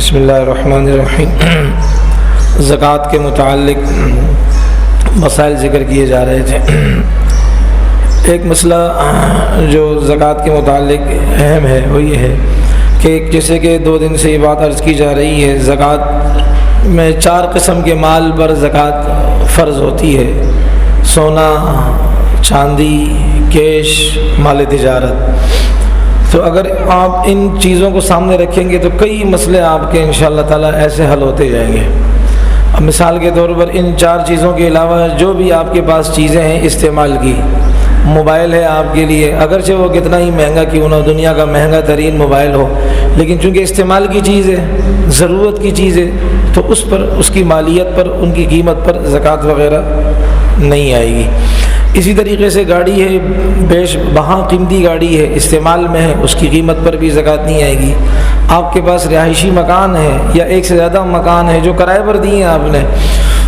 بسم اللہ الرحمن الرحیم۔ زکوٰۃ کے متعلق مسائل ذکر کیے جا رہے تھے۔ ایک مسئلہ جو زکوٰۃ کے متعلق اہم ہے وہ یہ ہے کہ جیسے کہ 2 دن سے یہ بات عرض کی جا رہی ہے، زکوٰۃ میں 4 قسم کے مال پر زکوٰۃ فرض ہوتی ہے: سونا، چاندی، کیش، مال تجارت۔ تو اگر آپ ان چیزوں کو سامنے رکھیں گے تو کئی مسئلے آپ کے انشاءاللہ تعالی ایسے حل ہوتے جائیں گے۔ اب مثال کے طور پر ان 4 چیزوں کے علاوہ جو بھی آپ کے پاس چیزیں ہیں استعمال کی، موبائل ہے آپ کے لیے، اگرچہ وہ کتنا ہی مہنگا کیوں نہ ہو، دنیا کا مہنگا ترین موبائل ہو، لیکن چونکہ استعمال کی چیز ہے، ضرورت کی چیز ہے، تو اس پر، اس کی مالیت پر، ان کی قیمت پر زکوٰۃ وغیرہ نہیں آئے گی۔ اسی طریقے سے گاڑی ہے، بیش بہا قیمتی گاڑی ہے، استعمال میں ہے، اس کی قیمت پر بھی زکوٰۃ نہیں آئے گی۔ آپ کے پاس رہائشی مکان ہے یا ایک سے زیادہ مکان ہے جو کرائے پر دیے ہیں آپ نے،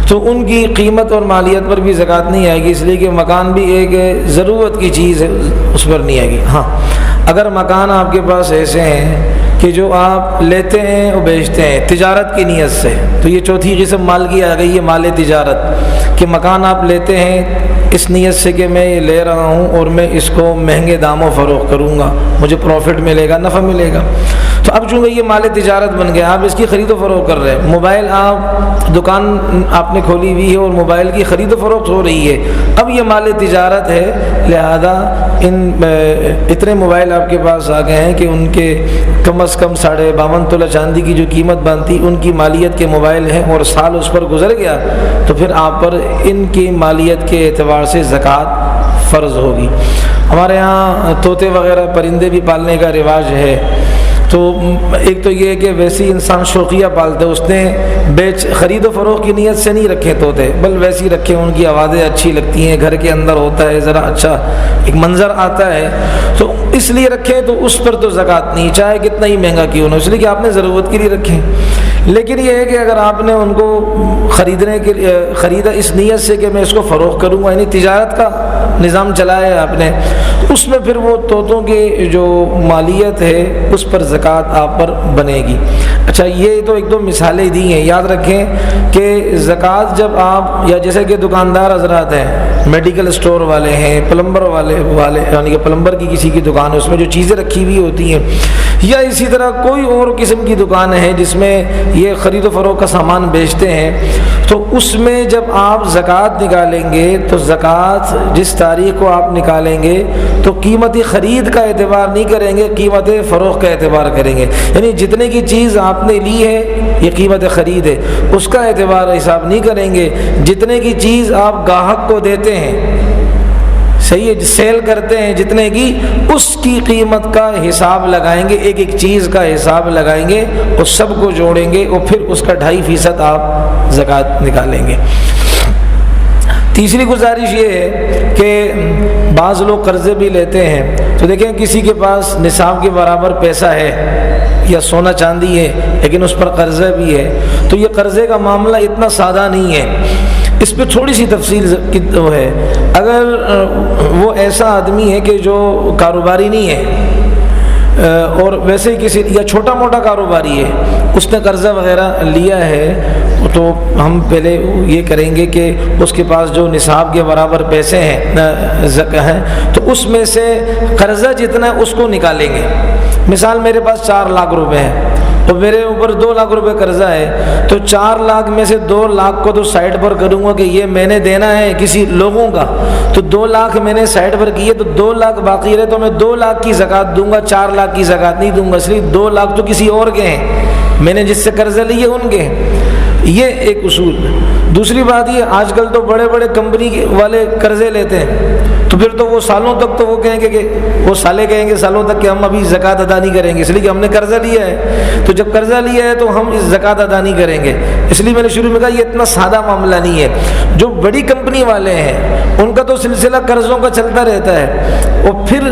تو ان کی قیمت اور مالیت پر بھی زکوٰۃ نہیں آئے گی، اس لیے کہ مکان بھی ایک ضرورت کی چیز ہے، اس پر نہیں آئے گی۔ ہاں، اگر مکان آپ کے پاس ایسے ہیں کہ جو آپ لیتے ہیں اور بیچتے ہیں تجارت کی نیت سے، تو یہ 4تھی قسم مال کی آ گئی ہے، مال تجارت، کہ مکان آپ لیتے ہیں اس نیت سے کہ میں یہ لے رہا ہوں اور میں اس کو مہنگے داموں فروخت کروں گا، مجھے پروفٹ ملے گا، نفع ملے گا۔ تو اب چونکہ یہ مال تجارت بن گیا، آپ اس کی خرید و فروخت کر رہے ہیں۔ موبائل آپ دکان آپ نے کھولی ہوئی ہے اور موبائل کی خرید و فروخت ہو رہی ہے، اب یہ مال تجارت ہے، لہذا اتنے موبائل آپ کے پاس آ گئے ہیں کہ ان کے کم از کم 52.5 تولہ چاندی کی جو قیمت بنتی ان کی مالیت کے موبائل ہیں، اور سال اس پر گزر گیا تو پھر آپ پر ان کی مالیت کے اعتبار سے زکوٰۃ فرض ہوگی۔ ہمارے ہاں طوطے وغیرہ پرندے بھی پالنے کا رواج ہے، تو ایک تو یہ ہے کہ ویسی انسان شوقیہ پالتے، اس نے خرید و فروخت کی نیت سے نہیں رکھے طوطے، بل ویسی رکھے، ان کی آوازیں اچھی لگتی ہیں، گھر کے اندر ہوتا ہے، ذرا اچھا ایک منظر آتا ہے، تو اس لیے رکھے، تو اس پر تو زکوٰۃ نہیں، چاہے کتنا ہی مہنگا کیوں نہ، اس لیے کہ آپ نے ضرورت کے لیے رکھے۔ لیکن یہ ہے کہ اگر آپ نے ان کو خریدنے کے لیے خریدا اس نیت سے کہ میں اس کو فروخت کروں گا، یعنی تجارت کا نظام چلایا ہے آپ نے، اس میں پھر وہ طوطوں کی جو مالیت ہے اس پر زکوٰۃ آپ پر بنے گی۔ اچھا، یہ تو 1-2 مثالیں دی ہیں، یاد رکھیں کہ زکوٰۃ جب آپ، یا جیسے کہ دکاندار حضرات ہیں، میڈیکل اسٹور والے ہیں، پلمبر والے یعنی کہ پلمبر کی کسی کی دکان ہے، اس میں جو چیزیں رکھی ہوئی ہوتی ہیں، یا اسی طرح کوئی اور قسم کی دکان ہے جس میں یہ خرید و فروخت کا سامان بیچتے ہیں، تو اس میں جب آپ زکوٰۃ نکالیں گے تو زکوٰۃ جس تاریخ کو آپ نکالیں گے تو قیمت خرید کا اعتبار نہیں کریں گے، قیمت فروخت کا اعتبار کریں گے، یعنی جتنے کی چیز آپ نے لی ہے یہ قیمت خرید ہے، اس کا اعتبار حساب نہیں کریں گے، جتنے کی چیز آپ گاہک کو دیتے ہیں، صحیح ہے، سیل کرتے ہیں جتنے کی، اس کی قیمت کا حساب لگائیں گے، ایک ایک چیز کا حساب لگائیں گے اور سب کو جوڑیں گے، اور پھر اس کا 2.5% آپ زکوٰۃ نکالیں گے۔ تیسری گزارش یہ ہے کہ بعض لوگ قرضے بھی لیتے ہیں، تو دیکھیں کسی کے پاس نصاب کے برابر پیسہ ہے یا سونا چاندی ہے لیکن اس پر قرضہ بھی ہے، تو یہ قرضے کا معاملہ اتنا سادہ نہیں ہے، اس پہ تھوڑی سی تفصیل ہے۔ اگر وہ ایسا آدمی ہے کہ جو کاروباری نہیں ہے اور ویسے کسی یا چھوٹا موٹا کاروباری ہے، اس نے قرضہ وغیرہ لیا ہے، تو ہم پہلے یہ کریں گے کہ اس کے پاس جو نصاب کے برابر پیسے ہیں تو اس میں سے قرضہ جتنا ہے اس کو نکالیں گے۔ مثال میرے پاس 4 لاکھ روپے ہیں اور میرے اوپر 2 لاکھ روپے قرضہ ہے، تو 4 لاکھ میں سے 2 لاکھ کو تو سائڈ پر کروں گا کہ یہ میں نے دینا ہے کسی لوگوں کا، تو 2 لاکھ میں نے سائڈ پر کیے، تو 2 لاکھ باقی رہے، تو میں 2 لاکھ کی زکوٰۃ دوں گا، 4 لاکھ کی زکوٰۃ نہیں دوں گا، اس لیے 2 لاکھ تو کسی اور کے ہیں، میں نے جس سے قرضہ لیے ان کے ہیں، یہ ایک اصول۔ دوسری بات یہ، آج کل تو بڑے بڑے کمپنی والے قرضے لیتے ہیں، تو پھر تو وہ سالوں تک تو وہ کہیں گے کہ وہ سالے کہیں گے سالوں تک کہ ہم ابھی زکوٰۃ ادا نہیں کریں گے، اس لیے کہ ہم نے قرضہ لیا ہے، تو جب قرضہ لیا ہے تو ہم اس زکوٰۃ ادا نہیں کریں گے۔ اس لیے میں نے شروع میں کہا یہ اتنا سادہ معاملہ نہیں ہے۔ جو بڑی کمپنی والے ہیں ان کا تو سلسلہ قرضوں کا چلتا رہتا ہے، اور پھر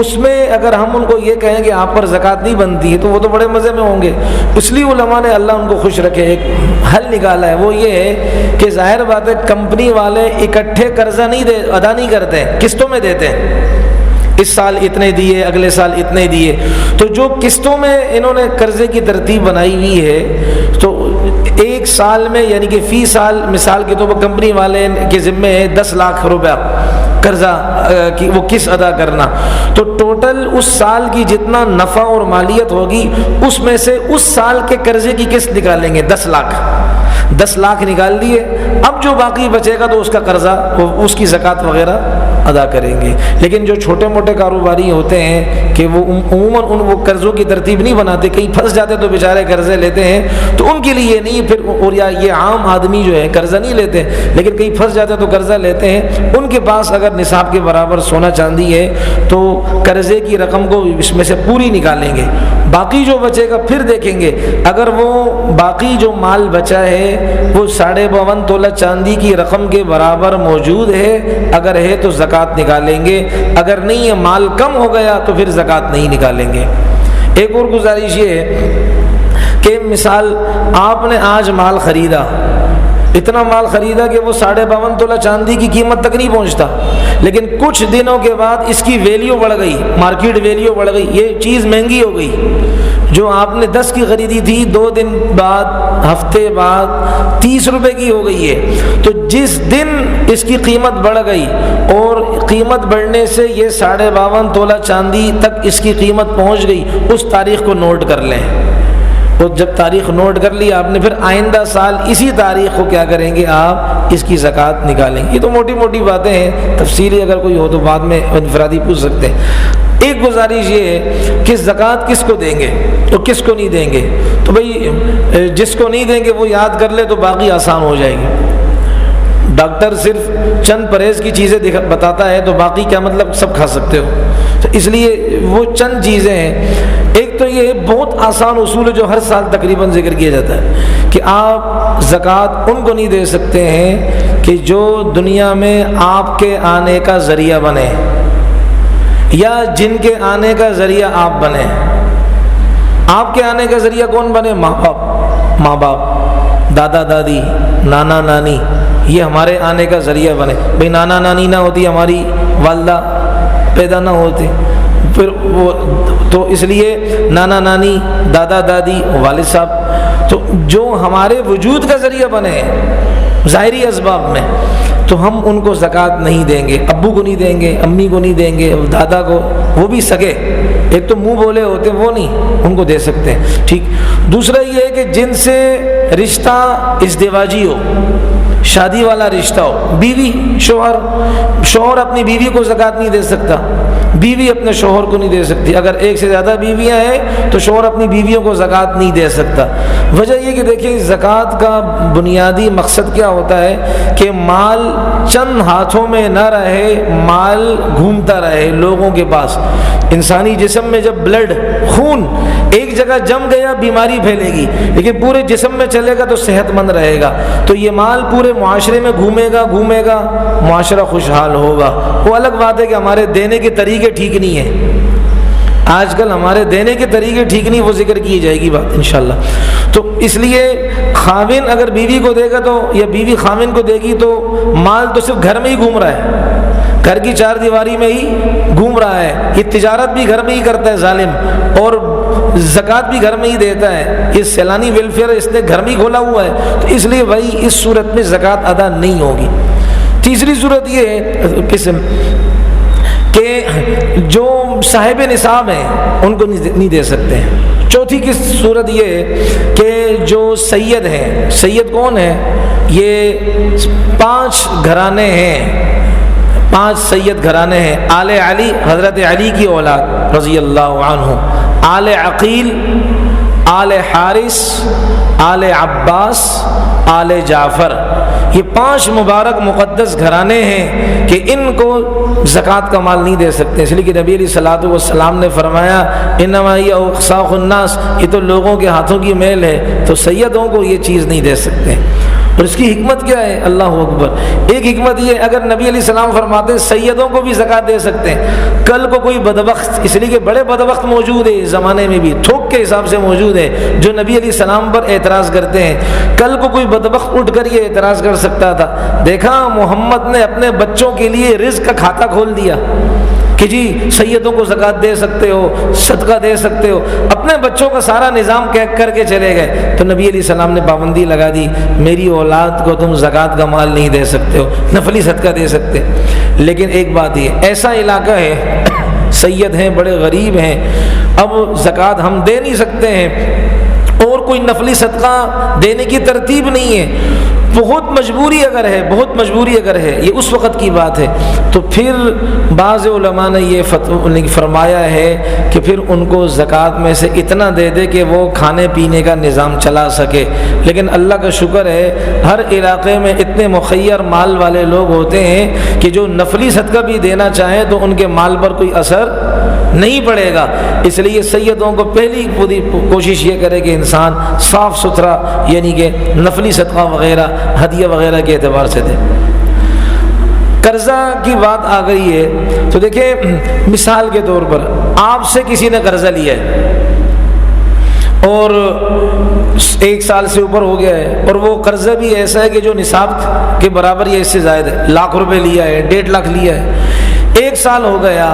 اس میں اگر ہم ان کو یہ کہیں کہ آپ پر زکوٰۃ نہیں بنتی ہے تو وہ تو بڑے مزے میں ہوں گے۔ اس لیے علماء نے، اللہ ان کو خوش رکھے، ایک حل نکالا ہے، وہ یہ ہے کہ ظاہر بات ہے کمپنی والے اکٹھے قرضہ ادا نہیں کرتے ہیں، قسطوں میں دیتے ہیں، اس سال اتنے دیے، اگلے سال اتنے دیے. تو جو قسطوں میں انہوں نے قرضے کی ترتیب بنائی ہوئی ہے، تو ایک سال میں یعنی کہ فی سال مثال کے طور پر کمپنی والے کے ذمے ہے 10 لاکھ روپیہ قرضہ کی وہ قسط ادا کرنا، تو ٹوٹل اس سال کی جتنا نفع اور مالیت ہوگی اس میں سے اس سال کے قرضے کی قسط نکالیں گے. 10 لاکھ نکال دیے. اب جو باقی بچے گا تو اس کا قرضہ اس کی زکوٰۃ وغیرہ ادا کریں گے. لیکن جو چھوٹے موٹے کاروباری ہوتے ہیں کہ وہ عموماً وہ قرضوں کی ترتیب نہیں بناتے، کہیں پھنس جاتے تو بیچارے قرضے لیتے ہیں، تو ان کے لیے نہیں پھر، اور یا یہ عام آدمی جو ہے قرضہ نہیں لیتے لیکن کہیں پھنس جاتے تو قرضہ لیتے ہیں. ان کے پاس اگر نصاب کے برابر سونا چاندی ہے تو قرضے کی رقم کو اس میں سے پوری نکالیں گے. باقی جو بچے گا پھر دیکھیں گے، اگر وہ باقی جو مال بچا ہے وہ 52.5 تولہ چاندی کی رقم کے برابر موجود ہے، اگر ہے تو زکوٰۃ نکالیں گے، اگر نہیں ہے مال کم ہو گیا تو پھر زکوٰۃ نہیں نکالیں گے. ایک اور گزارش یہ ہے کہ مثال آپ نے آج مال خریدا، اتنا مال خریدا کہ وہ 52.5 تولہ چاندی کی قیمت تک نہیں پہنچتا، لیکن کچھ دنوں کے بعد اس کی ویلیو بڑھ گئی، مارکیٹ ویلیو بڑھ گئی، یہ چیز مہنگی ہو گئی. جو آپ نے 10 کی خریدی تھی 2 دن بعد، ہفتے بعد 30 روپے کی ہو گئی ہے. تو جس دن اس کی قیمت بڑھ گئی اور قیمت بڑھنے سے یہ 52.5 تولہ چاندی تک اس کی قیمت پہنچ گئی، اس تاریخ کو نوٹ کر لیں. تو جب تاریخ نوٹ کر لی آپ نے، پھر آئندہ سال اسی تاریخ کو کیا کریں گے، آپ اس کی زکوٰۃ نکالیں گے. یہ تو موٹی موٹی باتیں ہیں، تفصیلی اگر کوئی ہو تو بعد میں انفرادی پوچھ سکتے ہیں. ایک گزارش یہ ہے کہ زکوٰۃ کس کو دیں گے اور کس کو نہیں دیں گے. تو بھائی جس کو نہیں دیں گے وہ یاد کر لے تو باقی آسان ہو جائے گی. ڈاکٹر صرف چند پرہیز کی چیزیں بتاتا ہے تو باقی کیا مطلب سب کھا سکتے ہو. تو اس لیے وہ چند چیزیں ہیں. ایک تو یہ بہت آسان اصول ہے جو ہر سال تقریباً ذکر کیا جاتا ہے کہ آپ زکوٰۃ ان کو نہیں دے سکتے ہیں کہ جو دنیا میں آپ کے آنے کا ذریعہ بنے یا جن کے آنے کا ذریعہ آپ بنے. آپ کے آنے کا ذریعہ کون بنے؟ ماں باپ، دادا دادی، نانا نانی، یہ ہمارے آنے کا ذریعہ بنے. بھئی نانا نانی نہ ہوتی ہماری والدہ پیدا نہ ہوتی، پھر وہ تو اس لیے نانا نانی، دادا دادی، والد صاحب، تو جو ہمارے وجود کا ذریعہ بنے ظاہری اسباب میں، تو ہم ان کو زکوٰۃ نہیں دیں گے. ابو کو نہیں دیں گے، امی کو نہیں دیں گے، دادا کو، وہ بھی سگے، ایک تو منہ بولے ہوتے وہ نہیں، ان کو دے سکتے ہیں. ٹھیک. دوسرا یہ ہے کہ جن سے رشتہ ازدواجی ہو، شادی والا رشتہ ہو، بیوی شوہر، شوہر اپنی بیوی کو زکوٰۃ نہیں دے سکتا، بیوی اپنے شوہر کو نہیں دے سکتی. اگر ایک سے زیادہ بیویاں ہیں تو شوہر اپنی بیویوں کو زکوٰۃ نہیں دے سکتا. وجہ یہ کہ دیکھیں زکوٰۃ کا بنیادی مقصد کیا ہوتا ہے کہ مال چند ہاتھوں میں نہ رہے، مال گھومتا رہے لوگوں کے پاس. انسانی جسم میں جب بلڈ، خون ایک جگہ جم گیا بیماری پھیلے گی، لیکن پورے جسم میں چلے گا تو صحت مند رہے گا. تو یہ مال پورے معاشرے میں گھومے گا، معاشرہ خوشحال ہوگا. وہ الگ بات ہے کہ ہمارے دینے کے طریقے ٹھیک نہیں ہیں، آج کل ہمارے دینے کے طریقے ٹھیک نہیں، وہ ذکر کی جائے گی بات انشاءاللہ. تو اس لیے خاوند اگر بیوی کو دے گا تو، یا بیوی خاوند کو دے گی تو مال تو صرف گھر میں ہی گھوم رہا ہے، گھر کی 4 دیواری میں ہی گھوم رہا ہے. یہ تجارت بھی گھر میں ہی کرتا ہے ظالم، اور زکوٰۃ بھی گھر میں ہی دیتا ہے. یہ سیلانی ویلفیئر اس نے گھر میں ہی کھولا ہوا ہے. تو اس لیے بھائی اس صورت میں زکوٰۃ ادا نہیں ہوگی. تیسری صورت یہ ہے قسم کہ جو صاحب نصاب ہیں ان کو نہیں دے سکتے ہیں. چوتھی کی صورت یہ ہے کہ جو سید ہیں، سید کون ہیں؟ یہ 5 گھرانے ہیں، 5 سید گھرانے ہیں. آل علی، حضرت علی کی اولاد رضی اللہ عنہ، آل عقیل، آل حارث، آل عباس، آل جعفر. یہ 5 مبارک مقدس گھرانے ہیں کہ ان کو زکوٰۃ کا مال نہیں دے سکتے. اس لیے کہ نبی علیہ الصلوۃ والسلام نے فرمایا انما ہی اوساخ الناس، یہ تو لوگوں کے ہاتھوں کی میل ہے، تو سیدوں کو یہ چیز نہیں دے سکتے. اور اس کی حکمت کیا ہے؟ اللہ اکبر. ایک حکمت یہ، اگر نبی علیہ السلام فرماتے ہیں سیدوں کو بھی زکوٰۃ دے سکتے ہیں، کل کو کوئی بدبخت، اس لیے کہ بڑے بدبخت موجود ہیں اس زمانے میں بھی، تھوک کے حساب سے موجود ہے، جو نبی علیہ السلام پر اعتراض کرتے ہیں. کل کو کوئی بدبخت اٹھ کر یہ اعتراض کر سکتا تھا، دیکھا محمد نے اپنے بچوں کے لیے رزق کا کھاتا کھول دیا، کہ جی سیدوں کو زکوٰۃ دے سکتے ہو، صدقہ دے سکتے ہو، اپنے بچوں کا سارا نظام کر کے چلے گئے۔ تو نبی علیہ السلام نے پابندی لگا دی، میری اولاد کو تم زکوٰۃ کا مال نہیں دے سکتے ہو، نفلی صدقہ دے سکتے۔ لیکن ایک بات یہ، ایسا علاقہ ہے، سید ہیں، بڑے غریب ہیں، اب زکوٰۃ ہم دے نہیں سکتے ہیں اور کوئی نفلی صدقہ دینے کی ترتیب نہیں ہے، بہت مجبوری اگر ہے، بہت مجبوری اگر ہے، یہ اس وقت کی بات ہے، تو پھر بعض علماء نے یہ فرمایا ہے کہ پھر ان کو زکوٰۃ میں سے اتنا دے دے کہ وہ کھانے پینے کا نظام چلا سکے۔ لیکن اللہ کا شکر ہے ہر علاقے میں اتنے مخیر مال والے لوگ ہوتے ہیں کہ جو نفلی صدقہ بھی دینا چاہیں تو ان کے مال پر کوئی اثر نہیں پڑے گا۔ اس لیے سیدوں کو پہلی کوشش یہ کرے کہ انسان صاف ستھرا، یعنی کہ نفلی صدقہ وغیرہ، ہدیہ وغیرہ کے اعتبار سے دے۔ قرضہ کی بات آ گئی ہے تو دیکھیں، مثال کے طور پر آپ سے کسی نے قرضہ لیا ہے اور 1 سال سے اوپر ہو گیا ہے، اور وہ قرضہ بھی ایسا ہے کہ جو نصاب کے برابر یا اس سے زائد ہے، لاکھ روپے لیا ہے، 1.5 لاکھ لیا ہے، 1 سال ہو گیا،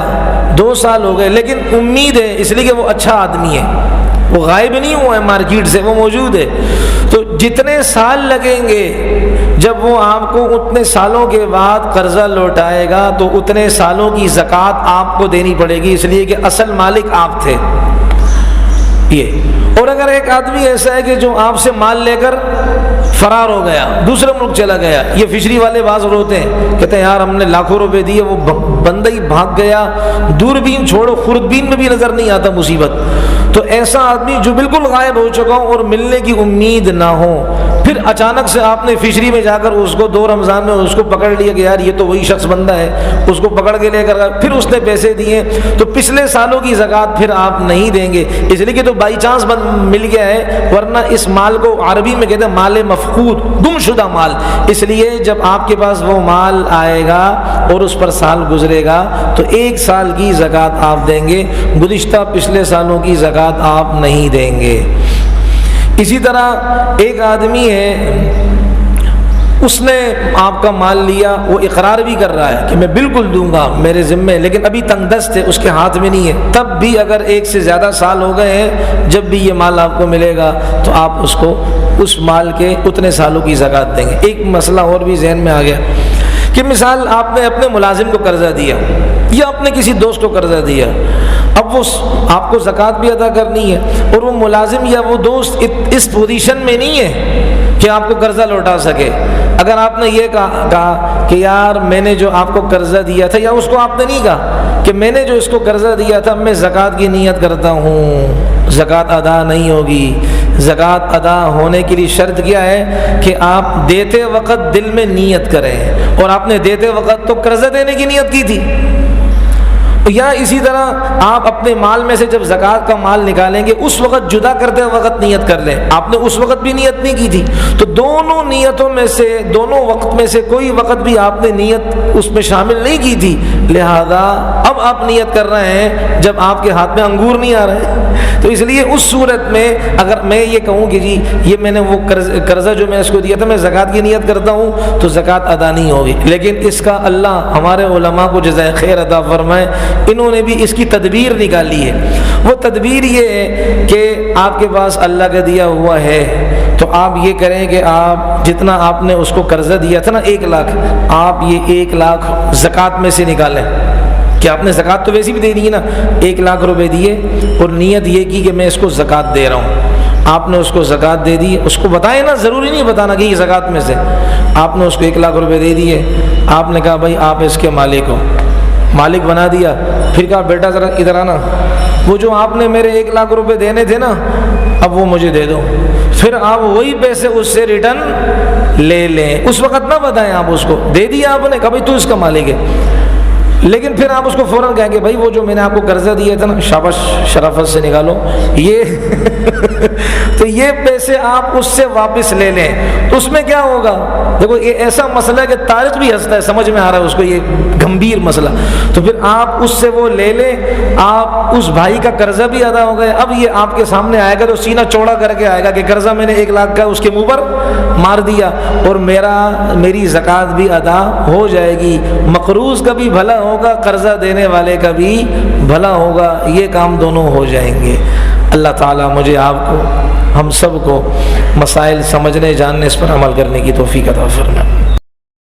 2 سال ہو گئے، لیکن امید ہے اس لیے کہ وہ اچھا آدمی ہے، وہ غائب نہیں ہوا ہے مارکیٹ سے، وہ موجود ہے، تو جتنے سال لگیں گے جب وہ آپ کو اتنے سالوں کے بعد قرضہ لوٹائے گا تو اتنے سالوں کی زکوٰۃ آپ کو دینی پڑے گی، اس لیے کہ اصل مالک آپ تھے یہ۔ اور اگر ایک آدمی ایسا ہے کہ جو آپ سے مال لے کر فرار ہو گیا، دوسرے ملک چلا گیا، یہ فشری والے بعض روتے ہیں، کہتے ہیں یار ہم نے لاکھوں روپے دیے، وہ بندہ ہی بھاگ گیا، دوربین چھوڑو خوردبین میں بھی نظر نہیں آتا مصیبت۔ تو ایسا آدمی جو بالکل غائب ہو چکا ہو اور ملنے کی امید نہ ہو، پھر اچانک سے آپ نے فشری میں جا کر اس کو 2 رمضان میں اس کو پکڑ لیا کہ یار یہ تو وہی شخص بندہ ہے، اس کو پکڑ کے لے کر پھر اس نے پیسے دیے، تو پچھلے سالوں کی زکوٰۃ پھر آپ نہیں دیں گے، اس لیے کہ تو بائی چانس مل گیا ہے، ورنہ اس مال کو عربی میں کہتے ہیں مال مفقود، گم شدہ مال۔ اس لیے جب آپ کے پاس وہ مال آئے گا اور اس پر سال گزرے گا تو 1 سال کی زکوٰۃ آپ دیں گے، گزشتہ پچھلے سالوں کی زکوٰۃ آپ نہیں دیں گے۔ اسی طرح ایک آدمی ہے، اس نے آپ کا مال لیا، وہ اقرار بھی کر رہا ہے کہ میں بالکل دوں گا، میرے ذمے، لیکن ابھی تنگ دست ہے، اس کے ہاتھ میں نہیں ہے، تب بھی اگر 1 سے زیادہ سال ہو گئے ہیں، جب بھی یہ مال آپ کو ملے گا تو آپ اس کو اس مال کے اتنے سالوں کی زکوٰۃ دیں گے۔ ایک مسئلہ اور بھی ذہن میں آ گیا کہ مثال آپ نے اپنے ملازم کو قرضہ دیا یا اپنے کسی دوست کو قرضہ دیا، اب وہ آپ کو زکوٰۃ بھی ادا کرنی ہے، اور وہ ملازم یا وہ دوست اس پوزیشن میں نہیں ہے کہ آپ کو قرضہ لوٹا سکے۔ اگر آپ نے یہ کہا کہ یار میں نے جو آپ کو قرضہ دیا تھا، یا اس کو آپ نے نہیں کہا کہ میں نے جو اس کو قرضہ دیا تھا میں زکوٰۃ کی نیت کرتا ہوں، زکوٰۃ ادا نہیں ہوگی۔ زکوٰۃ ادا ہونے کے لیے شرط کیا ہے کہ آپ دیتے وقت دل میں نیت کریں، اور آپ نے دیتے وقت تو قرضہ دینے کی نیت کی تھی۔ یا اسی طرح آپ اپنے مال میں سے جب زکوٰۃ کا مال نکالیں گے اس وقت جدا کرتے وقت نیت کر لیں، آپ نے اس وقت بھی نیت نہیں کی تھی، تو دونوں نیتوں میں سے، دونوں وقت میں سے کوئی وقت بھی آپ نے نیت اس میں شامل نہیں کی تھی، لہذا اب آپ نیت کر رہے ہیں جب آپ کے ہاتھ میں انگور نہیں آ رہے۔ تو اس لیے اس صورت میں اگر میں یہ کہوں کہ جی یہ میں نے وہ قرضہ جو میں اس کو دیا تھا میں زکوٰۃ کی نیت کرتا ہوں تو زکوٰۃ ادا نہیں ہوگی، لیکن اس کا اللہ ہمارے علماء کو جزائے خیر عطا فرمائے، انہوں نے بھی اس کی تدبیر نکالی ہے۔ وہ تدبیر یہ ہے کہ آپ کے پاس اللہ کا دیا ہوا ہے تو آپ یہ کریں کہ آپ جتنا آپ نے اس کو قرضہ دیا تھا نا 1 لاکھ، آپ یہ 1 لاکھ زکوٰۃ میں سے نکالیں، کہ آپ نے زکوٰۃ تو ویسی بھی دینی ہے نا، 1 لاکھ روپے دیے اور نیت یہ کی کہ میں اس کو زکوٰۃ دے رہا ہوں، آپ نے اس کو زکوٰۃ دے دی، اس کو بتائیں نا، ضروری نہیں بتانا کہ یہ زکوٰۃ میں سے، آپ نے اس کو 1 لاکھ روپے دے دیے، آپ نے کہا بھائی آپ اس کے مالک ہو، مالک بنا دیا، پھر کہا بیٹا ذرا ادھر آنا، وہ جو آپ نے میرے 1 لاکھ روپے دینے تھے نا اب وہ مجھے دے دو، پھر آپ وہی پیسے اس سے ریٹرن لے لیں، اس وقت نہ بتائیں، آپ اس کو دے دیا، آپ نے کہا بھائی تو اس کا مالک ہے، لیکن پھر آپ اس کو فوراً کہیں کہ بھائی وہ جو میں نے آپ کو قرضہ دیا تھا نا شاباش شرافت سے نکالو یہ تو یہ پیسے آپ اس سے واپس لے لیں، تو اس میں کیا ہوگا؟ دیکھو یہ ایسا مسئلہ ہے کہ طارق بھی ہنستا ہے، سمجھ میں آ رہا ہے اس کو یہ گمبھیر مسئلہ، تو پھر آپ اس سے وہ لے لیں، آپ اس بھائی کا قرضہ بھی ادا ہو گیا، اب یہ آپ کے سامنے آئے گا تو سینہ چوڑا کر کے آئے گا کہ قرضہ میں نے 1 لاکھ کا اس کے منہ پر مار دیا اور میری زکوٰۃ بھی ادا ہو جائے گی، مقروض کا بھی بھلا ہوگا، قرضہ دینے والے کا بھی بھلا ہوگا، یہ کام دونوں ہو جائیں گے۔ اللہ تعالیٰ مجھے، آپ کو، ہم سب کو مسائل سمجھنے، جاننے، اس پر عمل کرنے کی توفیق عطا فرمائے۔